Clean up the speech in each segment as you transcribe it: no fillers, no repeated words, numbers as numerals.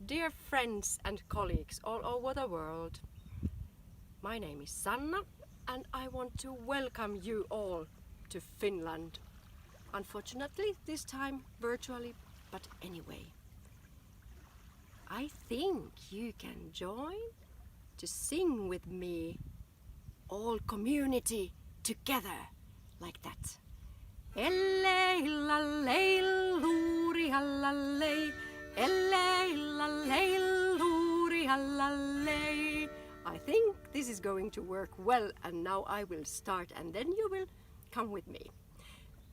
Dear friends and colleagues all over the world, my name is Sanna and I want to welcome you all to Finland. Unfortunately, this time virtually, but anyway. I think you can join to sing with me, all community together, like that. I think this is going to work well, and now I will start and then you will come with me.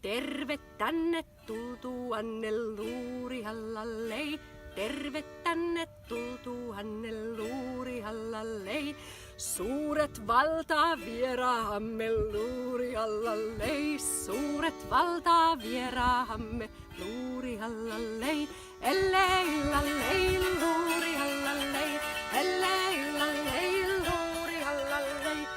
Terve tänne tultuu annelluuri hallallei. Terve tänne tultuu annelluuri hallallei. Suuret valtaa vieraamme luuri hallallei. Suuret valtaa vieraamme luuri hallallei. Ellei lallei luuri hallallei. Ellei lallei luuri hallallei.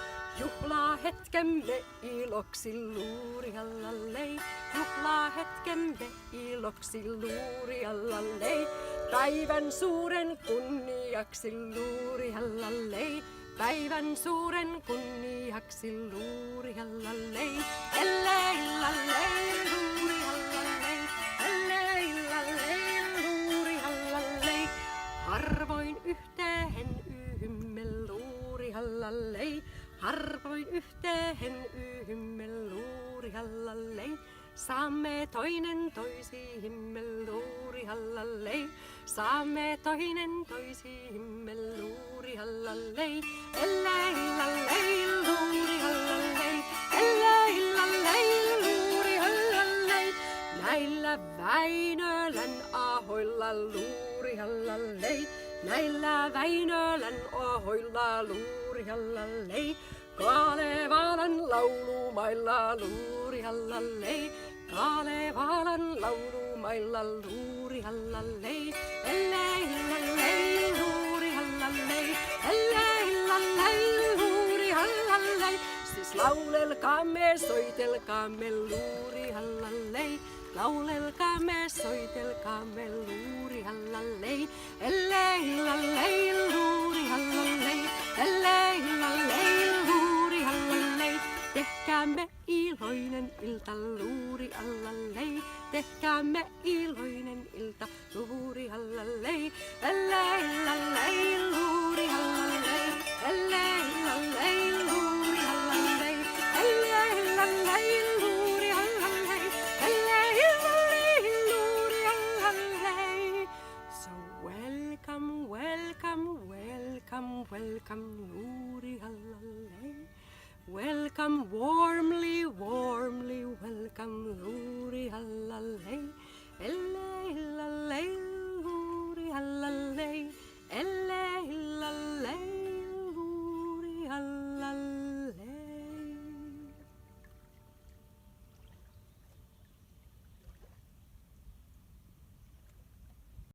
Juhlaa hetkemme iloksi luuri hallallei. Juhlaa hetkemme iloksi luuri hallallei. Päivän suuren kunniaksi luuri hallallei. Päivän suuren kunniaksi luuri hallallei. Ellei lallei luuri hallallei. Ellei lallei luuri hallallei. Harvoin yhteen yhymme luuri hallallei. Harvoin yhteen yhymme luuri hallallei. Saamme toinen toisiimme luuri hallallei. Saamme toinen toisiimme luuri hallallei. Ellei lallei luuri hallallei. Ellei lallei luuri hallallei. Näillä Väinölän ahoilla luuri hallallei. Näillä Väinölän ahoilla luuri hallallei. Kalevalan laulumailla luuri hallallei. Kalevalan laulumailla luuri hallallei. Ellei lallei luuri hallallei. Ellei lallei luuri hallallei. Siis laulelkaamme, soitelkaamme luuri hallallei. Laulelkaamme, soitelkaamme luuri hallallei. Ellei lallei luuri hallallei. Ellei lallei luuri hallallei. Tehkäämme iloinen ilta luuri hallallei. Tehkäämme iloinen ilta luuri hallallei. Ellei lallei luuri hallallei. Ellei lallei luuri hallallei. Ellei lallei luuri hallallei. Ellei lallei luuri hallallei. So welcome, welcome, welcome, welcome luuri hallallei. Welcome warm